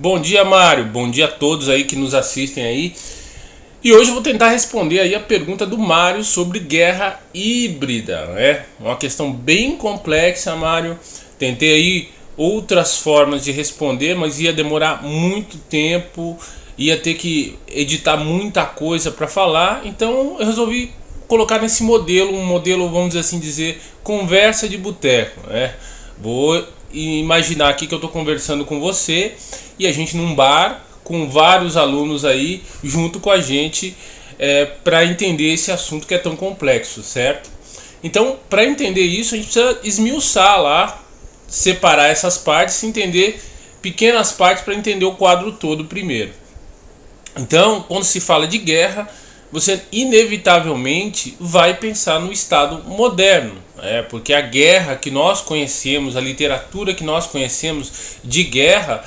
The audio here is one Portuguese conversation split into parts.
Bom dia, Mário. Bom dia a todos aí que nos assistem aí. E hoje eu vou tentar responder aí a pergunta do Mário sobre guerra híbrida, né? Uma questão bem complexa, Mário. Tentei aí outras formas de responder, mas ia demorar muito tempo, ia ter que editar muita coisa para falar, então eu resolvi colocar nesse modelo, um modelo, vamos assim dizer, conversa de boteco, né? Vou imaginar aqui que eu estou conversando com você e a gente num bar com vários alunos aí junto com a gente para entender esse assunto que é tão complexo, certo? Então, para entender isso, a gente precisa esmiuçar lá, separar essas partes, entender pequenas partes para entender o quadro todo primeiro. Então, quando se fala de guerra, você inevitavelmente vai pensar no Estado moderno, porque a guerra que nós conhecemos, a literatura que nós conhecemos de guerra,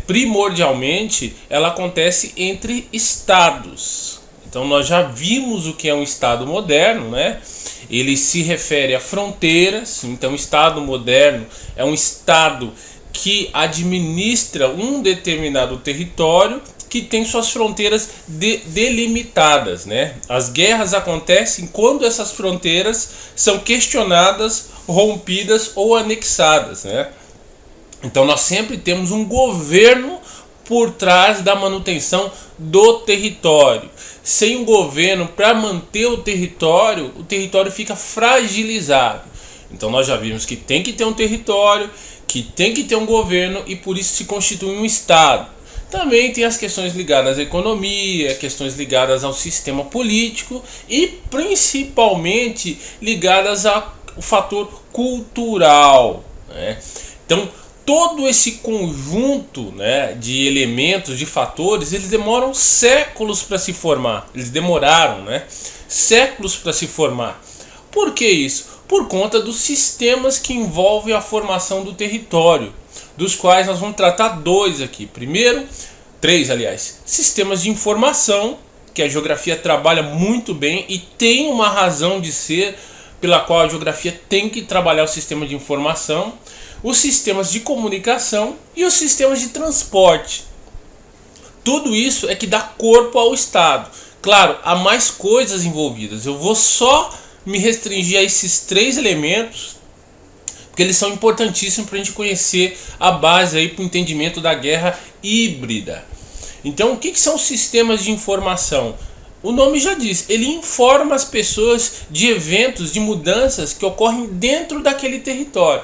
primordialmente ela acontece entre estados. Então nós já vimos o que é um Estado moderno, né? Ele se refere a fronteiras. Então o Estado moderno é um Estado que administra um determinado território que tem suas fronteiras delimitadas, né? As guerras acontecem quando essas fronteiras são questionadas, rompidas ou anexadas, né? Então nós sempre temos um governo por trás da manutenção do território. Sem um governo para manter o território fica fragilizado. Então nós já vimos que tem que ter um território, que tem que ter um governo e por isso se constitui um Estado. Também tem as questões ligadas à economia, questões ligadas ao sistema político e principalmente ligadas ao fator cultural, né? Então todo esse conjunto, né, de elementos, de fatores, eles demoram séculos para se formar. Eles demoraram, né, séculos para se formar. Por que isso? Por conta dos sistemas que envolvem a formação do território, dos quais nós vamos tratar dois aqui. Primeiro, três aliás, sistemas de informação, que a geografia trabalha muito bem e tem uma razão de ser pela qual a geografia tem que trabalhar o sistema de informação, os sistemas de comunicação e os sistemas de transporte. Tudo isso é que dá corpo ao Estado. Claro, há mais coisas envolvidas. Eu vou só me restringir a esses três elementos, porque eles são importantíssimos para a gente conhecer a base aí para o entendimento da guerra híbrida. Então, o que são os sistemas de informação? O nome já diz, ele informa as pessoas de eventos, de mudanças que ocorrem dentro daquele território.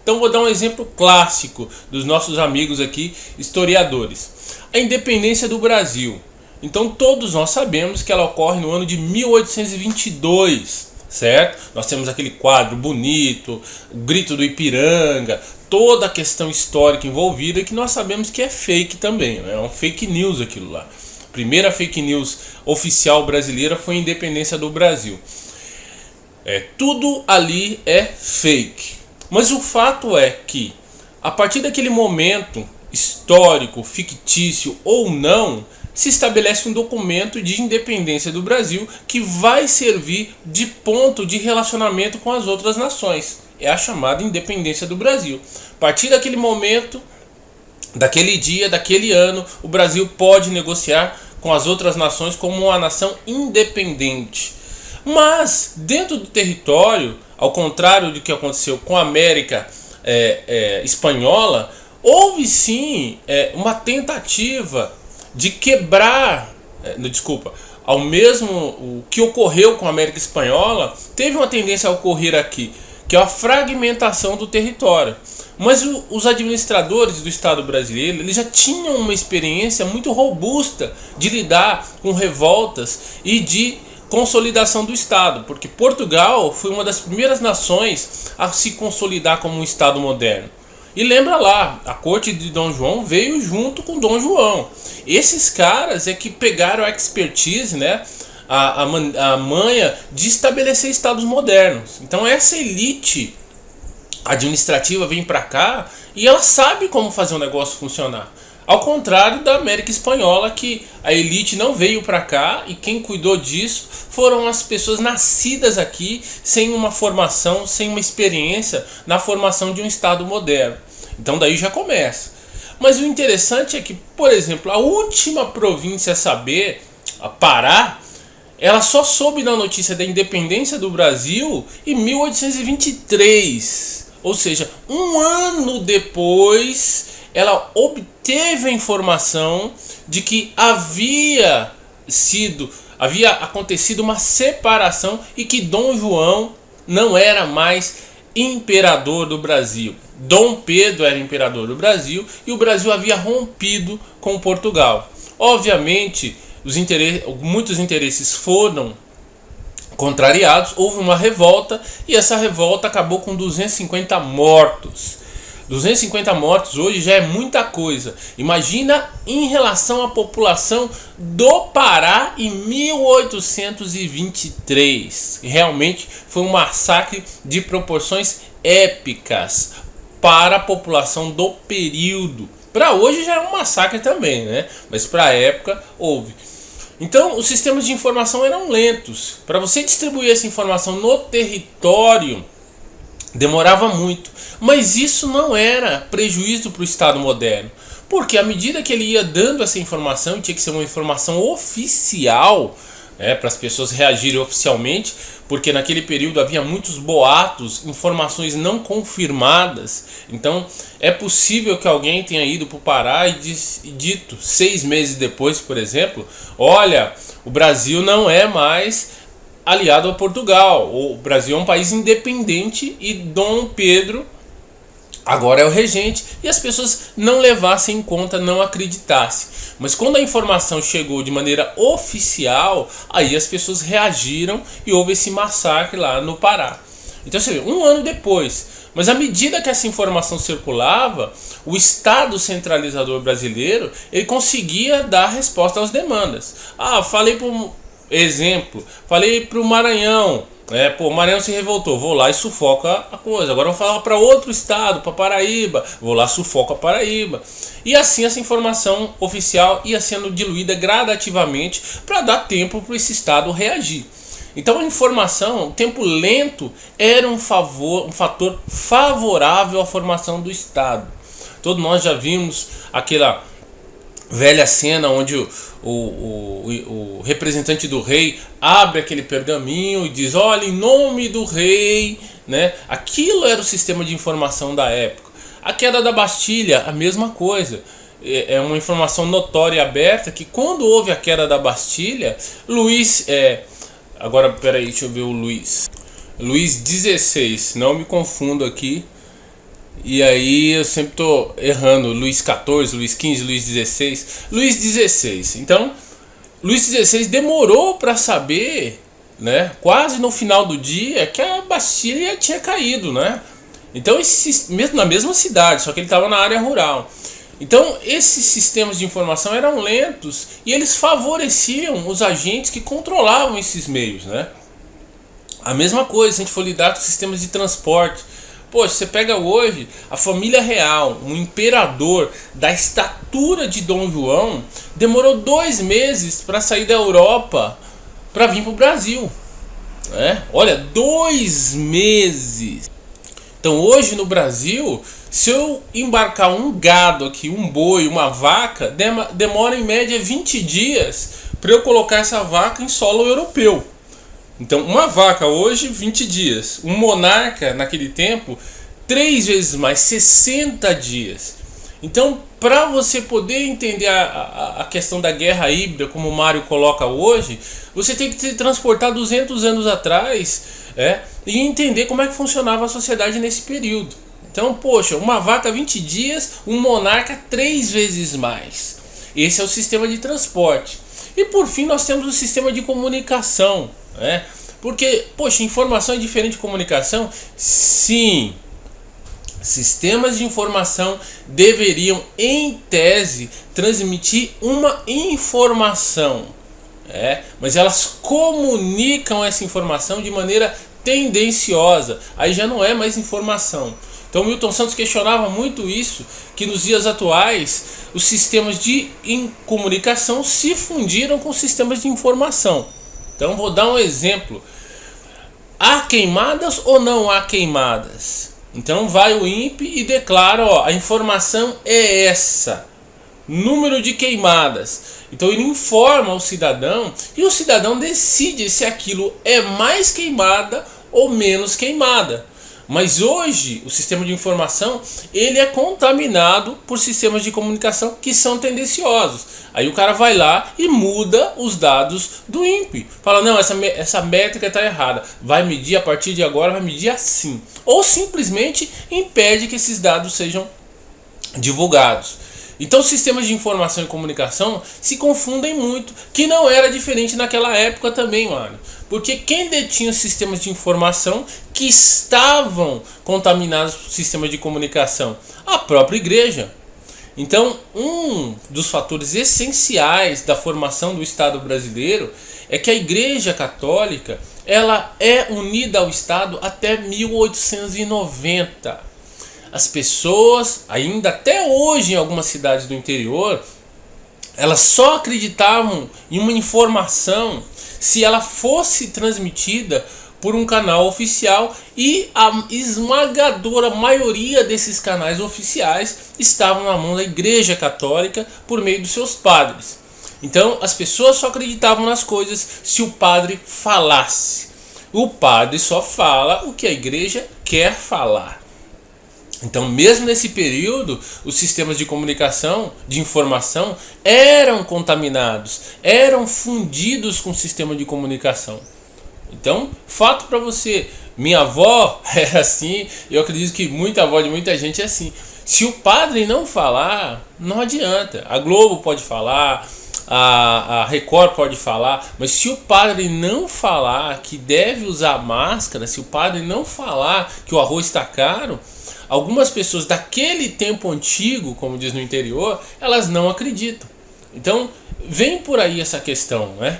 Então vou dar um exemplo clássico dos nossos amigos aqui, historiadores. A independência do Brasil. Então todos nós sabemos que ela ocorre no ano de 1822, certo? Nós temos aquele quadro bonito, o Grito do Ipiranga, toda a questão histórica envolvida que nós sabemos que é fake também, né? É um fake news aquilo lá. A primeira fake news oficial brasileira foi a independência do Brasil. Tudo ali é fake. Mas o fato é que, a partir daquele momento histórico, fictício ou não, se estabelece um documento de independência do Brasil que vai servir de ponto de relacionamento com as outras nações. É a chamada independência do Brasil. A partir daquele momento, daquele dia, daquele ano, o Brasil pode negociar com as outras nações como uma nação independente. Mas, dentro do território, ao contrário do que aconteceu com a América espanhola, houve sim uma tentativa de quebrar, ao mesmo o que ocorreu com a América espanhola, teve uma tendência a ocorrer aqui, que é a fragmentação do território. Mas os administradores do Estado brasileiro, eles já tinham uma experiência muito robusta de lidar com revoltas e de consolidação do Estado, porque Portugal foi uma das primeiras nações a se consolidar como um Estado moderno. E lembra lá, a corte de Dom João veio junto com Dom João. Esses caras é que pegaram a expertise, né, a manha de estabelecer estados modernos. Então essa elite administrativa vem para cá e ela sabe como fazer o negócio funcionar. Ao contrário da América Espanhola, que a elite não veio para cá e quem cuidou disso foram as pessoas nascidas aqui sem uma formação, sem uma experiência na formação de um Estado moderno. Então daí já começa. Mas o interessante é que, por exemplo, a última província a saber, a Pará, ela só soube da notícia da independência do Brasil em 1823. Ou seja, um ano depois, ela obteve a informação de que havia acontecido uma separação e que Dom João não era mais imperador do Brasil. Dom Pedro era imperador do Brasil e o Brasil havia rompido com Portugal. Obviamente, muitos interesses foram contrariados, houve uma revolta e essa revolta acabou com 250 mortos. 250 mortos hoje já é muita coisa. Imagina em relação à população do Pará em 1823. Realmente foi um massacre de proporções épicas para a população do período. Para hoje já é um massacre também, né? Mas para a época houve. Então os sistemas de informação eram lentos. Para você distribuir essa informação no território demorava muito, mas isso não era prejuízo para o Estado moderno, porque à medida que ele ia dando essa informação, tinha que ser uma informação oficial, para as pessoas reagirem oficialmente, porque naquele período havia muitos boatos, informações não confirmadas. Então é possível que alguém tenha ido para o Pará e dito 6 meses depois, por exemplo, olha, o Brasil não é mais aliado a Portugal, o Brasil é um país independente e Dom Pedro agora é o regente, e as pessoas não levassem em conta, não acreditassem. Mas quando a informação chegou de maneira oficial, aí as pessoas reagiram e houve esse massacre lá no Pará. Então você vê, um ano depois, mas à medida que essa informação circulava, o Estado centralizador brasileiro ele conseguia dar resposta às demandas. Falei para o Maranhão, o Maranhão se revoltou, vou lá e sufoca a coisa. Agora vou falar para outro estado, para Paraíba, vou lá, sufoca a Paraíba. E assim essa informação oficial ia sendo diluída gradativamente para dar tempo para esse estado reagir. Então a informação, o tempo lento, era um fator favorável à formação do Estado. Todos nós já vimos aquela velha cena onde o representante do rei abre aquele pergaminho e diz, olha, em nome do rei, né? Aquilo era o sistema de informação da época. A queda da Bastilha, a mesma coisa. É uma informação notória e aberta que quando houve a queda da Bastilha, agora peraí, deixa eu ver o Luís XVI, não me confundo aqui. E aí eu sempre tô errando, Luís XIV, Luís XV, Luís XVI. Luís XVI. Então, Luís XVI demorou para saber, né, quase no final do dia, que a Bastilha tinha caído, né? Então, mesmo na mesma cidade, só que ele estava na área rural. Então, esses sistemas de informação eram lentos e eles favoreciam os agentes que controlavam esses meios, né? A mesma coisa se a gente for lidar com sistemas de transporte. Poxa, você pega hoje a família real, um imperador da estatura de Dom João, demorou 2 meses para sair da Europa para vir para o Brasil. Olha, 2 meses. Então hoje no Brasil, se eu embarcar um gado aqui, um boi, uma vaca, demora em média 20 dias para eu colocar essa vaca em solo europeu. Então, uma vaca hoje, 20 dias. Um monarca, naquele tempo, 3 vezes mais, 60 dias. Então, para você poder entender a questão da guerra híbrida, como o Mário coloca hoje, você tem que se transportar 200 anos atrás e entender como é que funcionava a sociedade nesse período. Então, poxa, uma vaca 20 dias, um monarca 3 vezes mais. Esse é o sistema de transporte. E por fim, nós temos o sistema de comunicação. Porque, poxa, informação é diferente de comunicação? Sim, sistemas de informação deveriam, em tese, transmitir uma informação, mas elas comunicam essa informação de maneira tendenciosa, aí já não é mais informação. Então Milton Santos questionava muito isso, que nos dias atuais os sistemas de comunicação se fundiram com os sistemas de informação. Então vou dar um exemplo. Há queimadas ou não há queimadas? Então vai o INPE e declara, ó, a informação é essa, número de queimadas. Então ele informa o cidadão e o cidadão decide se aquilo é mais queimada ou menos queimada. Mas hoje o sistema de informação ele é contaminado por sistemas de comunicação que são tendenciosos. Aí o cara vai lá e muda os dados do INPE. Fala, não, essa métrica está errada. Vai medir a partir de agora, vai medir assim. Ou simplesmente impede que esses dados sejam divulgados. Então os sistemas de informação e comunicação se confundem muito, que não era diferente naquela época também, mano. Porque quem detinha os sistemas de informação que estavam contaminados por sistemas de comunicação? A própria igreja. Então, um dos fatores essenciais da formação do Estado brasileiro é que a Igreja Católica ela é unida ao Estado até 1890. As pessoas, ainda até hoje em algumas cidades do interior, elas só acreditavam em uma informação se ela fosse transmitida por um canal oficial, e a esmagadora maioria desses canais oficiais estavam na mão da Igreja Católica por meio dos seus padres. Então as pessoas só acreditavam nas coisas se o padre falasse. O padre só fala o que a igreja quer falar. Então, mesmo nesse período, os sistemas de comunicação, de informação, eram contaminados, eram fundidos com o sistema de comunicação. Então, fato para você, minha avó era assim, eu acredito que muita avó de muita gente é assim. Se o padre não falar, não adianta. A Globo pode falar, a Record pode falar, mas se o padre não falar que deve usar máscara, se o padre não falar que o arroz está caro, algumas pessoas daquele tempo antigo, como diz no interior, elas não acreditam. Então, vem por aí essa questão, né?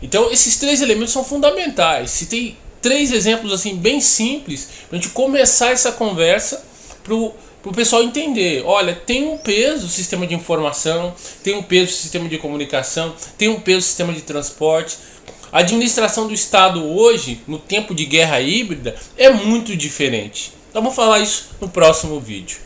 Então, esses três elementos são fundamentais. Se tem três exemplos assim bem simples para a gente começar essa conversa para o pessoal entender. Olha, tem um peso o sistema de informação, tem um peso o sistema de comunicação, tem um peso o sistema de transporte. A administração do Estado hoje, no tempo de guerra híbrida, é muito diferente. Então vamos falar isso no próximo vídeo.